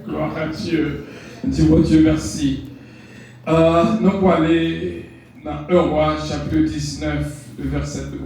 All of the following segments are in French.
Gloire à Dieu. Dis mon Dieu merci. Nous allons aller dans 1 Roi, chapitre 19, verset 12.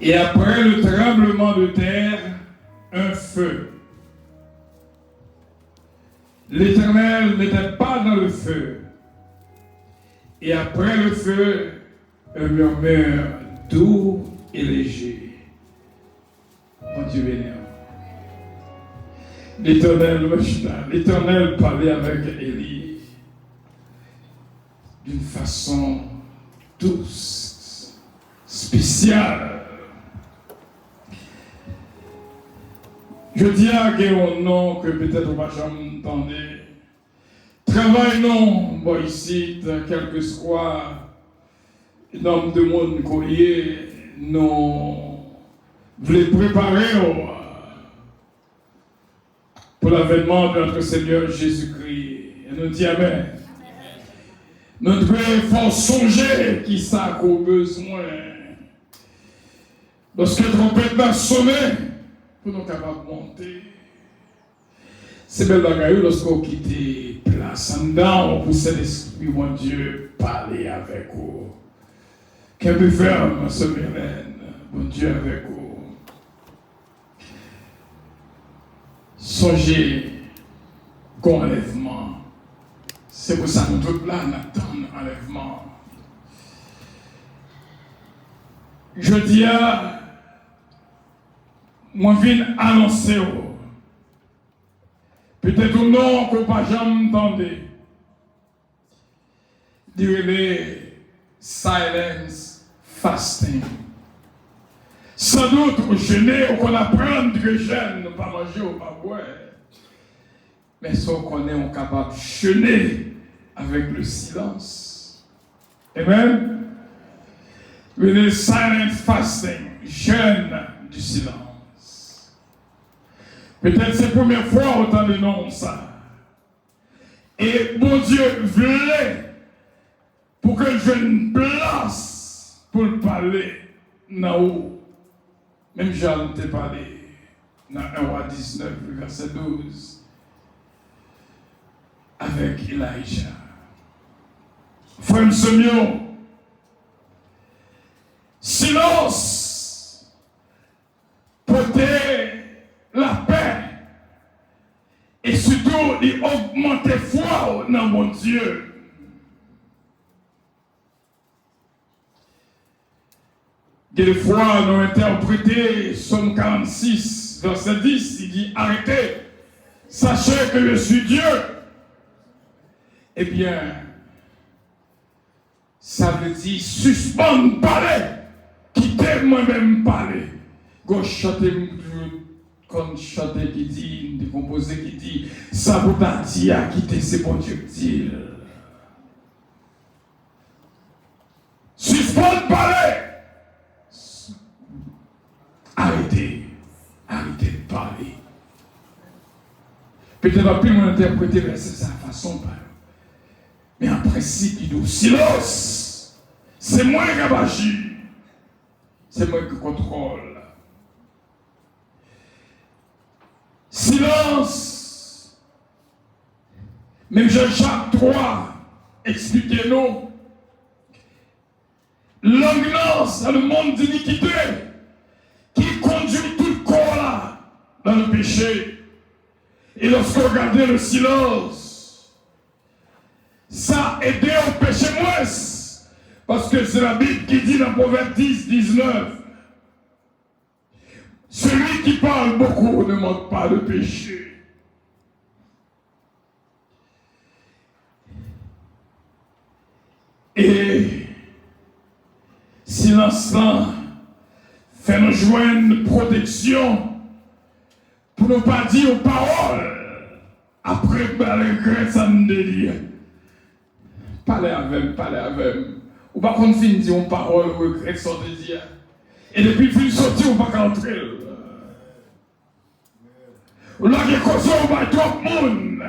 Et après le tremblement de terre, un feu. L'Éternel n'était pas dans le feu. Et après le feu, un murmure doux et léger. Mon Dieu béni. L'Éternel parlait avec Élie d'une façon douce, spéciale. Je dis à un nom que peut-être on va jamais entendre. Travail non, bon ici, quel que soit le nombre de monde qu'on y est, nous voulons préparer pour l'avènement de notre Seigneur Jésus-Christ. Et nous disons Amen. Nous devons songer qui ça qu'on a besoin. Lorsque la trompette va sonner, pour nous capables de monter. C'est belle bagaille lorsqu'on quitte place en dedans, on pousse l'esprit, mon Dieu, parler avec vous. Qu'elle peut faire, ma soeur Mylène, mon Dieu, avec vous. Songez qu'un enlèvement. C'est pour ça que nous tous là, nous attendons enlèvement. Je dis à moi, je viens annoncer. Peut-être au nom qu'on ne pas jamais entendu. Dire silence fasting. Sans doute, au jeûner, on qu'on apprend que jeûne, pas manger ou pas boire. Mais si on connaît, on est capable de jeûner avec le silence. Amen. Le silent fasting, jeûne du silence. Peut-être c'est la première fois autant de noms ça. Et mon Dieu voulait pour que je ne place pour le parler dans haut. Même Jean t'a parlé dans 1 Roi 19, verset 12. Avec Elijah. Frère Simeon. Silence. Porter la paix. Et surtout, il augmente foi dans mon Dieu. Des fois, nous interprété Somme 46, verset 10, il dit arrêtez, sachez que je suis Dieu. Eh bien, ça veut dire suspendre parler, quitter moi-même parler. Gauche chanter comme chanter qui dit, des composés qui dit, ça vous t'a dit à quitter ces bons Dieu dit. Suspendre parler. Arrêtez de parler. Peut-être pas plus mon interpréter verset sa façon par. Mais en principe, il dit silence. C'est moi qui agis. C'est moi qui contrôle. Silence. Même Jean-Jacques 3, expliquez-nous. L'anglance dans le monde d'iniquité qui conduit tout le corps là dans le péché. Et lorsque vous regardez le silence, ça a aidé au péché moins. Parce que c'est la Bible qui dit dans Proverbe 10, 19. Celui qui parle beaucoup ne manque pas de péché. Et si l'instant fait nous joindre une protection pour ne pas dire aux paroles Après, le regret, ça me délire. Parlez avec, ou pas qu'on finisse dire une parole, ou regret, ça te dire. Et depuis qu'il sorti, on va pas rentrer. Ou là, il y a cause, on va trop de monde.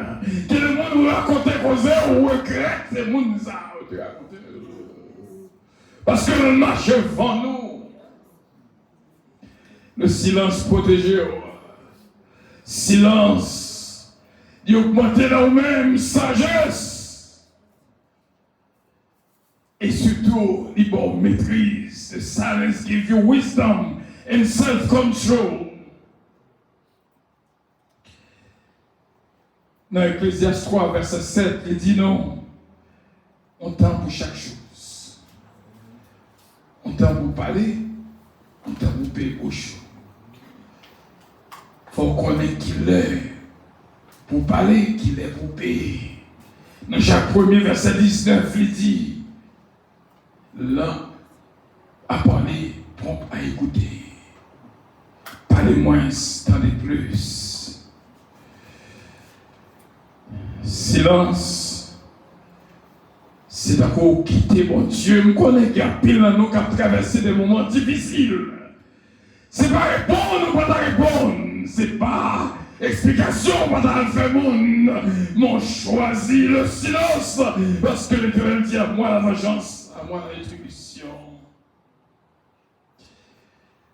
Que le monde vous raconte cause, ou regret, c'est le monde ça. Parce que le marché devant nous. Le silence protégé. Silence. Il augmente dans nous-mêmes sagesse. Et surtout, il bon maîtrise. The silence gives you wisdom and self-control. Dans Ecclésiaste 3, verset 7, il dit non. On temps pour chaque chose. On temps pour parler. On temps pour payer au chaud. Il faut connaître qu'il est pour parler, qu'il est pour payer. Dans Jacques 1er, verset 19, il dit l'un à parler, prompt à écouter. Parlez moins, tendez plus. Silence, c'est d'accord quitter mon Dieu. Je connais qu'il y a pile dans nous qui a traversé des moments difficiles. C'est pas répondre ou pas répondre. C'est pas explication ou pas faire monde. Mon choisi le silence. Parce que l'Éternel dit à moi la vengeance, à moi la rétribution.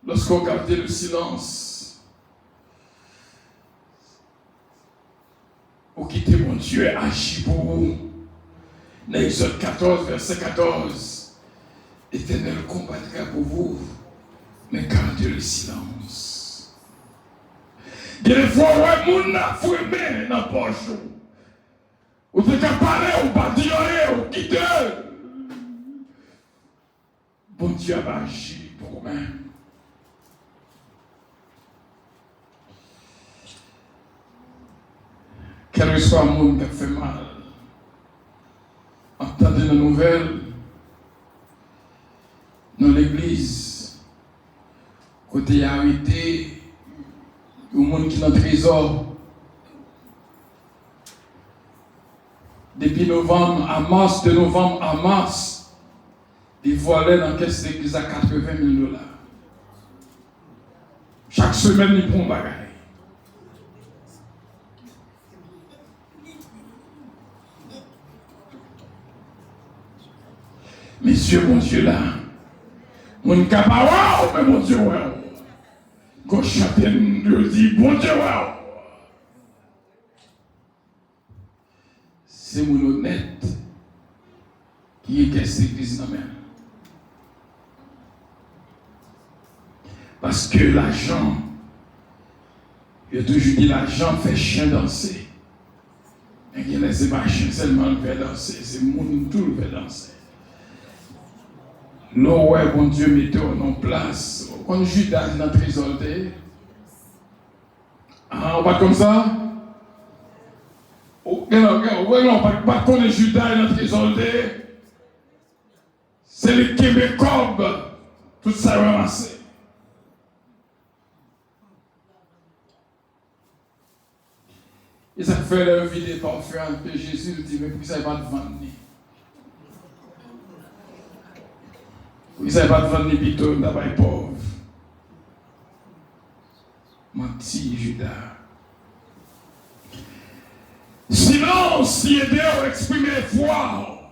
Lorsqu'on garde le silence, vous quittez mon Dieu et agit pour vous. Dans Exode 14, verset 14, l'Éternel combattra pour vous, mais gardez le silence. Il y a des fois où les gens ont fumé dans la poche. Ou tu as parlé, ou pas dire, ou quitter. Bon Dieu va agir pour vous-même. Quel que soit le monde qui fait mal, entendez la nouvelle dans l'église, côté y a arrêté, le monde qui est dans le trésor. Depuis novembre à mars, de novembre à mars, ils volaient dans la caisse d'église à $80,000. Chaque semaine, ils prennent un bagage. Messieurs, mon Dieu là, mon capable, mais mon Dieu, ouais. Quand chacun je dis, bon Dieu, ouais. C'est mon honnête qui est qu'est-ce église dans même. Parce que l'argent, il a toujours dit l'argent fait chien danser. Mais il ne pas chien seulement le fait danser, c'est mon tout le fait danser. Non, ouais, bon Dieu, mettez en place. Quand Judas est dans le trésor, on va comme ça? Non, pas qu'on est Judas dans le trésor, c'est le Québécois, tout ça ramassé. Et ça fait leur vidéo parfum que Jésus nous dit, mais pourquoi ça ne va pas te vendre? Ils n'avaient pas de vendre les pitons, ils n'avaient pas pauvres. Menti, Judas. Silence, si aider à exprimer foi.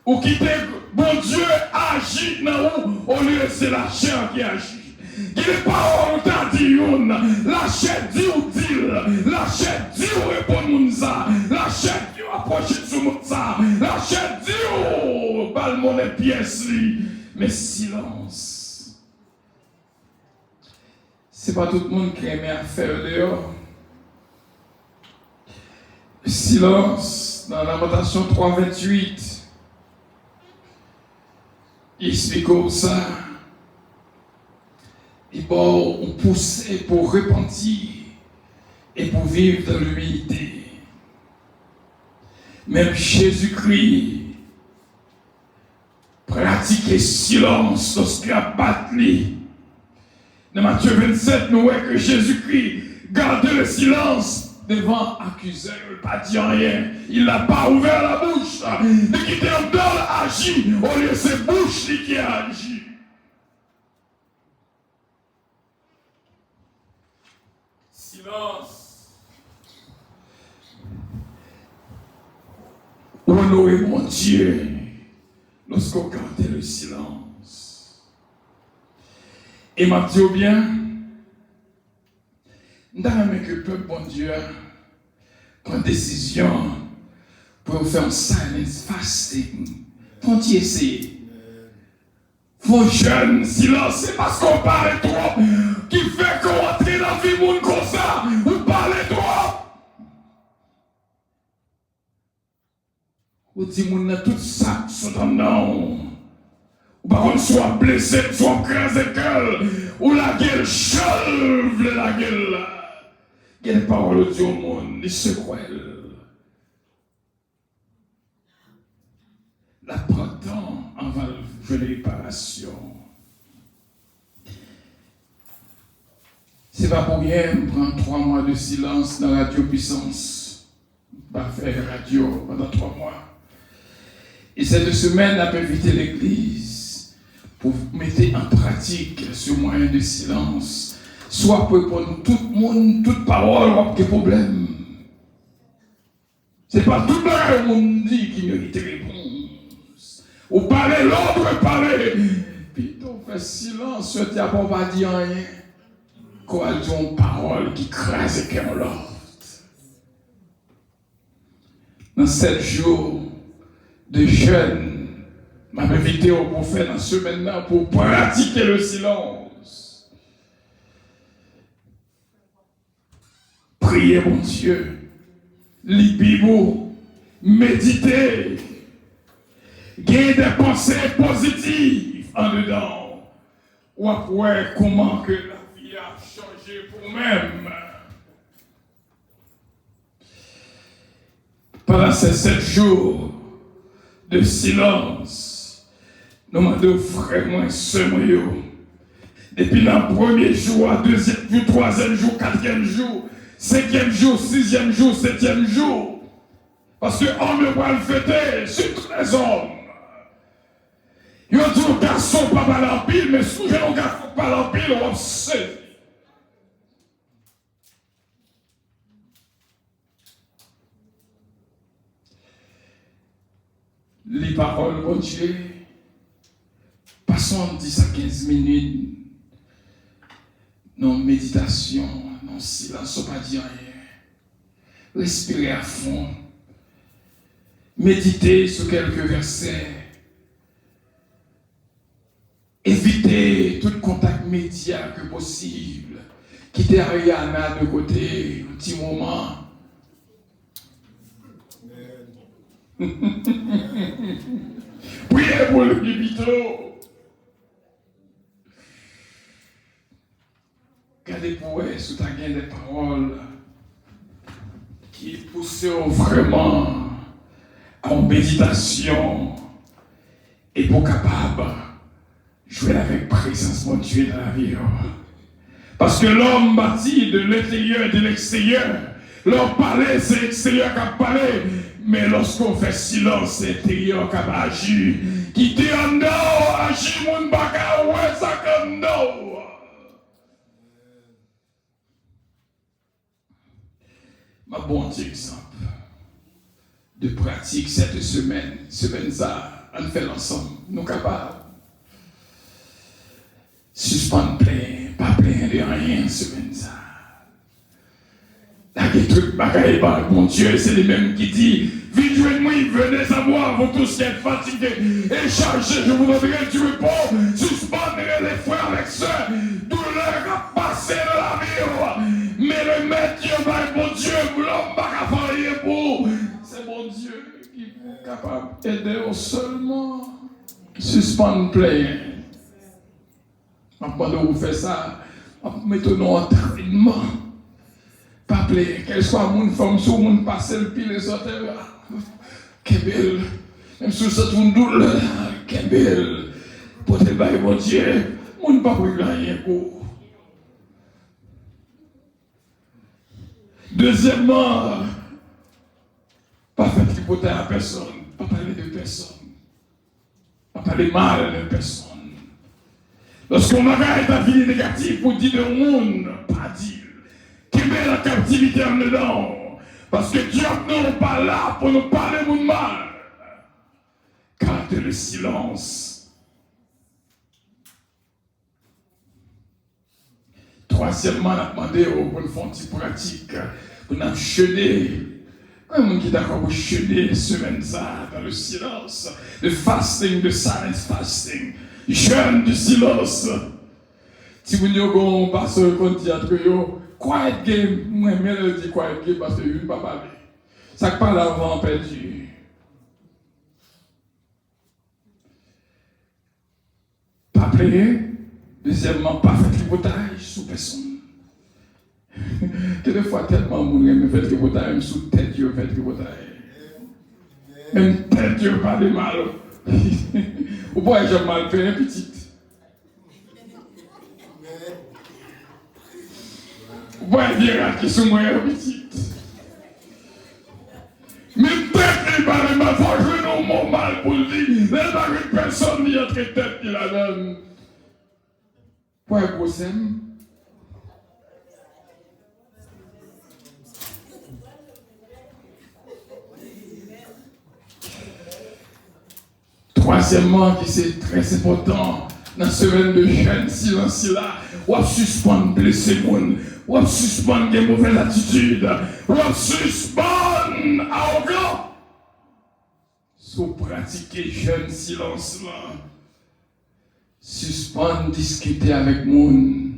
Ou quitter, bon Dieu agit dans vous, au lieu de c'est la chair qui agit. Il n'est pas où t'as dit, la chair dit ou dit, la chair dit ou répond ça, la chair dit ou approche de ça, la chair dit ou balle mon pièce, mais silence. C'est pas tout le monde qui aime à faire dehors. Silence, dans Lamentation 3:28, il explique comme ça. Et bon, on poussait pour repentir et pour vivre dans l'humilité. Même Jésus-Christ pratiquait silence lorsqu'il a battu. Dans Matthieu 27, nous voyons que Jésus-Christ gardait le silence devant accusé, il n'a pas dit rien. Il n'a pas ouvert la bouche. Il était en dehors agi, au lieu de ses bouches qui a agi. Silence. Honorez mon Dieu lorsqu'on gardait le silence. Et m'a dit bien, dans que le peuple, bon Dieu, prend décision pour faire un silence fasting. Faut essayer. Faut jeûne, silence, c'est parce qu'on parle trop qui fait qu'on entre dans la vie monde comme ça. Vous parlez trop. Vous dites, mon tout ça, sont en non. Ou par contre, soit blessé, soit crasé gueule, ou la gueule chalve la gueule là. Il y a des paroles du monde, les sequelles. La printemps en va jouer les réparations. C'est pas pour rien, prendre 3 mois de silence dans Radio Puissance. Pas faire radio pendant 3 mois. Et cette semaine, on peut inviter l'Église pour mettre en pratique ce moyen de silence. Soit pour répondre tout le monde, toute parole, ou aucun problème. Ce n'est pas tout le monde dit qui mérite réponse. Ou parler, l'autre parler. Puis on fait silence, tu n'as pas dit rien. Quoi, ils ont une parole qui crase comme l'autre. Dans 7 jours de jeûne, m'a invité au prophète dans ce semaine-là pour pratiquer le silence. Priez, mon Dieu. Lisez-vous, méditez. Gagnez des pensées positives en dedans. Ou après, comment que la vie a changé pour vous-même. Pendant ces 7 jours de silence, nous demandons vraiment ce moyen. Depuis le premier jour, deuxième jour, troisième jour, quatrième jour, 5e jour, 6e jour, 7e jour. Parce qu'on ne va le fêter sur tous les hommes. Ils ont dit aux garçons pas mal en pile, mais si les garçons pas mal en pile, on va se saisir. Les paroles, mon Dieu, passons 10 à 15 minutes dans méditation, dans silence, pas dire rien. Respirez à fond. Méditez sur quelques versets. Évitez tout contact média que possible. Quittez Ariana de côté un petit moment. Priez pour le bibito. Gardez pour eux sous ta gaine des paroles qui poussent vraiment en méditation et pour capable jouer avec présence mon Dieu dans la vie. Parce que l'homme bâti de l'intérieur et de l'extérieur, l'homme parler, c'est l'extérieur qui a parlé. Mais lorsqu'on fait silence, c'est l'intérieur qui a agi. Qui dit en dehors, agit mon baga, ouais, ça comme non. Ma bon exemple de pratique cette semaine ça, on fait l'ensemble, nous capables. Suspendre plein, pas plein de rien, semaine ça. Là, des trucs bagaille, mon Dieu, c'est les mêmes qui disent, vite, joignez-moi, venez à moi, vous tous qui êtes fatigués et chargés, je vous donnerai du repos, suspendrez les frères avec sœurs, douleur à passer dans la vie, mais le maître Dieu va, mon Dieu, l'homme va faire pour. C'est mon Dieu qui est capable d'aider seulement. Suspendre plein. Pendant que vous faites ça, mettez-nous en entraînement. Pas plaît, qu'elle soit mon femme, sous mon passé le pile et sortir. Quelle belle. Même si c'est une douleur, quelle belle. Pour te bailler, mon Dieu, mon pas pour rien pour. Deuxièmement, pas faire tripoter à personne, pas parler de personne, pas parler mal de personne. Lorsqu'on a ta vie négative pour dire de monde, pas dire, qui met la captivité en dedans. Parce que Dieu n'est pas là pour nous parler de mal. Garde le silence. Troisièmement, on a demandé pour nous faire une petite pratique, pour nous enchaîner. Quand on est d'accord pour enchaîner semaine ça dans le silence, le fasting, le silence fasting, jeûne du silence. Si vous n'avez pas passé le théâtre, quiet game, moi je dis quiet game parce que je ne peux pas parler. Ça ne parle avant perdu. Pas prier. Deuxièmement, pas faire tripotage sous personne. Quelquefois, tellement de gens fait tripotage, même sous tête, ils fait tripotage. Même tête, ils parlent mal. Ou pas, j'ai mal fait un petit. Ou pas, il y a qui sont moins petits. Même tête, ils parlent mal. Faut jouer dans mon mal pour le dire. Il n'y a pas une personne qui a très tête qui la donne. Pour un procès. Troisièmement, qui c'est très important, dans la semaine de jeûne, silence là, on suspend blesser monde, on suspend des mauvaises attitudes, on suspend arrogant. Si vous pratiquez jeûne, silence là, suspend discuter avec monde.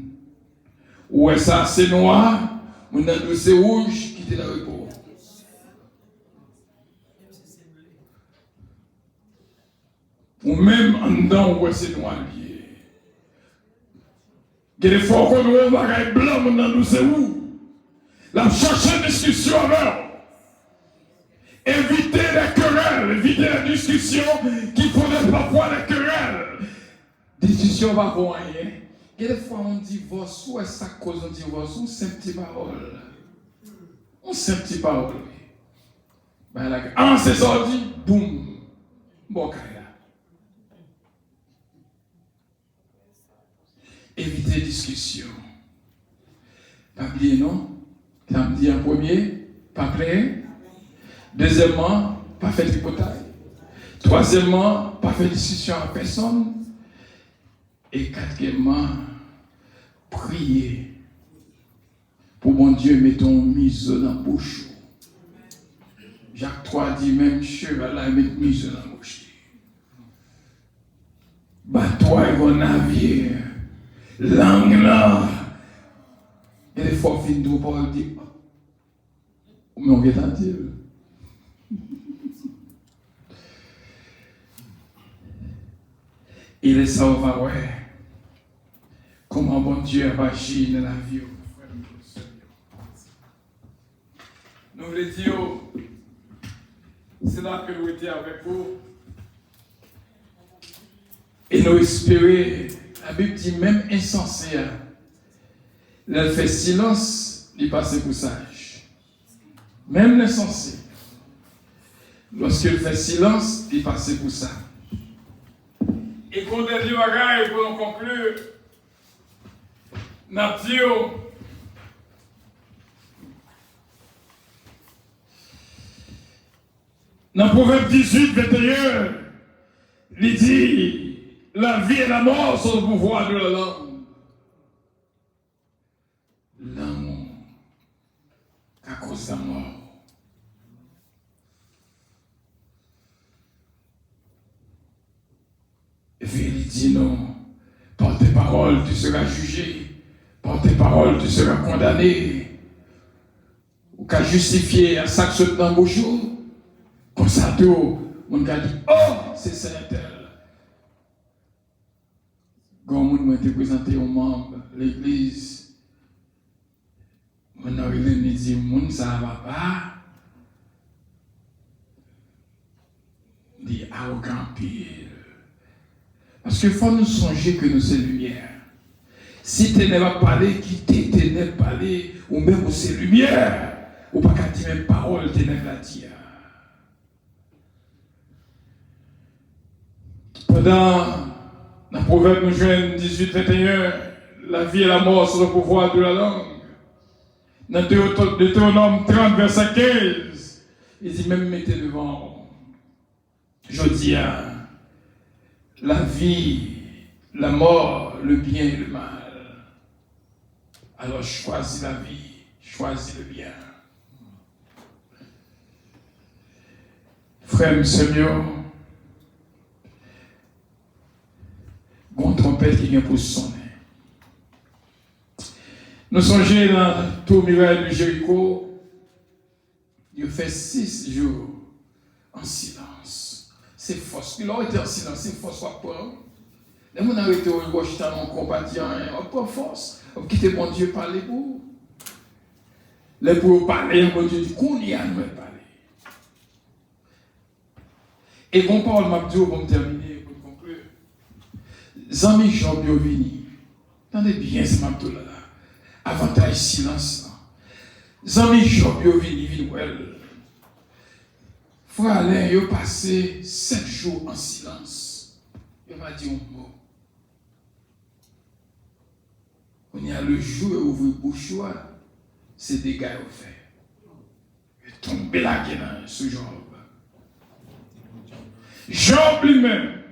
Ou ça c'est noir, mon ado c'est rouge, quittez la repos. Ou même en dedans, où c'est noir lié. Il y a des fois qu'on voit un bagage blanc, mon ado c'est où? La chercher une discussion avec. Éviter les querelles, éviter la discussion qui font parfois les querelles. Discussion va pour rien. Et des fois on divorce, ou est-ce que ça cause un divorce, on sait petite parole. On sait petite parole. En c'est sorti, boum, bon carré. Éviter discussion. Pas oublier non? Ça me dit en premier, pas plaire. Deuxièmement, pas faire tripotage. Troisièmement, pas faire discussion à personne. Et quatrièmement, prier pour mon Dieu mettons mise dans la bouche. Jacques 3 dit même cheval là met mise dans la bouche. Bat-toi et mon navire, langue là. Et des fois fin de Paul dit, mais on vient dire. Il est ça, on va ouais. Comment bon Dieu va agir dans la vie. Nous voulons dire, c'est là que nous étions avec vous. Et nous espérons, la Bible dit même insensé, elle fait silence, il passe pour sage. Même l'insensé, lorsqu'il fait silence, il passe pour ça. Et pour des bagages, pour nous conclure, Natio, dans Proverbe 18, 21, il dit, la vie et la mort sont le pouvoir de la langue. L'amour, à cause de la mort. Et puis il dit non, par tes paroles tu seras jugé, par tes paroles tu seras condamné. Ou qu'à justifier à chaque chose dans vos jours, comme ça tout, on a dit, oh, c'est Saint-Tel. Quand on m'a été présenté aux membres de l'église, on a dit, moun ça va pas. Dit arrogant pire. Parce qu'il faut nous songer que nous sommes lumière. Si tu n'es pas parlé, quitter, tu n'es pas parlé, ou même c'est lumière. Ou pas qu'à dire même parole, t'es la dire. Pendant le proverbe nous joignent 18-21, la vie et la mort sont le pouvoir de la langue. Dans Deutéronome 30, verset 15, il dit même mettez devant, je dis, la vie, la mort, le bien et le mal. Alors choisis la vie, choisis le bien. Frère, Seigneur, une trompette qui vient pour sonner. Nous songeons dans tout miracle de Jéricho, il fait 6 jours en silence. C'est force. Il a été en silence, c'est force à prendre. Les gens ont arrêté au gauche, dans mon compagnon, on prend force. On quitte mon Dieu parler pour vous. Les pour parler, mon Dieu dit qu'on y a nous parler. Et bon parole m'a dit pour me terminer, pour me conclure. Zami Job Yovini, attendez bien ce m'a dit là. Avantage silence. Zami Job Yovini, Vinwell. Frère Alain, il a passé 7 jours en silence. Il m'a dit un mot. On y a le jour où vous bouchez, c'est des gars au fait. Il est tombé là dans ce Job. Job lui-même,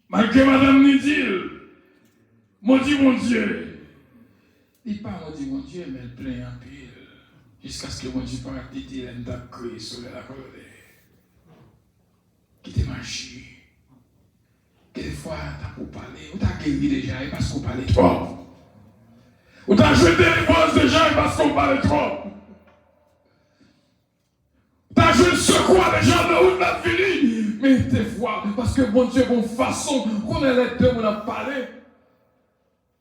malgré Madame Nidil, mon Dieu, il pas mon Dieu, mais il plaint un peu, jusqu'à ce que mon Dieu parle de dire, il a crié sur la colère, qui te marché. Quelquefois, tu as pour parler, ou tu as guéri déjà, parce qu'on parlait trop. Ou tu as jeté les bosses déjà, parce qu'on parlait trop. T'as joué le secours les gens de où t'as fini. Mais des fois, parce que bon Dieu, bonne façon, qu'on est les deux, on a parlé.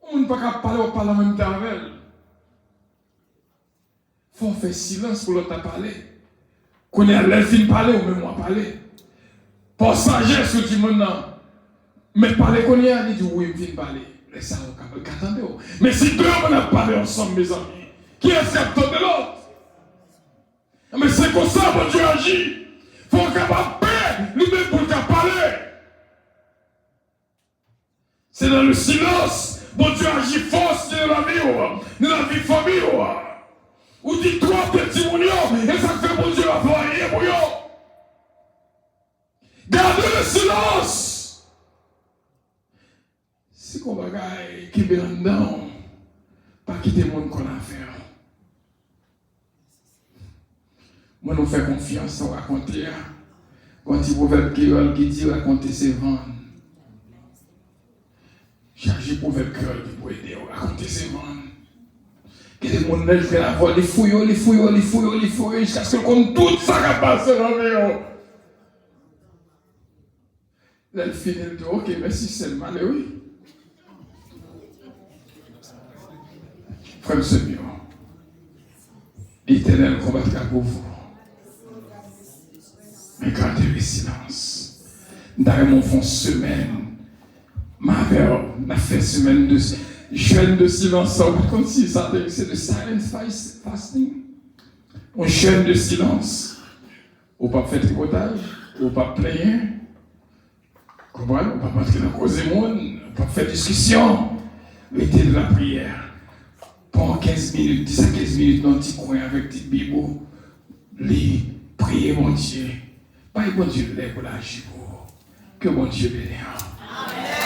On ne peut pas parler, on parle en même temps avec elle. Faut faire silence pour l'autre parler. Qu'on est à l'aise de parler ou même moi parler. Pour sagesse, ce dit maintenant. Mais parler qu'on y a, il dit oui, il vient parler. Laissez ça au capable, qu'attendez. Mais si deux on a parlé ensemble, mes amis, qui est accepté de l'autre? Mais c'est comme ça que Dieu agit. Il faut capable paix, lui-même pour parler. C'est dans le silence, bon Dieu agit force dans la vie, dans la vie famille. Ou dit trois petits mounions, et ça fait bon Dieu avoir rien pour eux. Gardez le silence. C'est qu'on va gagner qui est là-dedans, pas quitter le monde qu'on a fait. Moi, nous faisons confiance à raconter. Quand il proverbe qui dit raconter, c'est vendre. Chargé proverbe qui pour aider à raconter, c'est vendre. Que les gens ne font la voix, les fouilles, jusqu'à ce qu'on tout ça qui passe dans le vie. Là, elle finit le tour, ok, merci, c'est le malheureux. Frère Seigneur, l'Éternel combattra pour vous. Mais gardez le silence. Dans mon fond semaine, ma mère m'a fait semaine de jeûne de silence. Comme si ça c'est le silent fasting. On jeûne de silence. Ou pas faire tripotage, ou pas plaigner. Comprenez? Ou pas rentrer dans la cause du monde, ou pas faire discussion. Mettez de la prière. Pendant 15 minutes, 10 à 15 minutes dans un petit coin avec petit bibeau. Lis, priez mon Dieu. Pas bon Dieu lève pour l'agir. Que mon Dieu bénisse. Amen.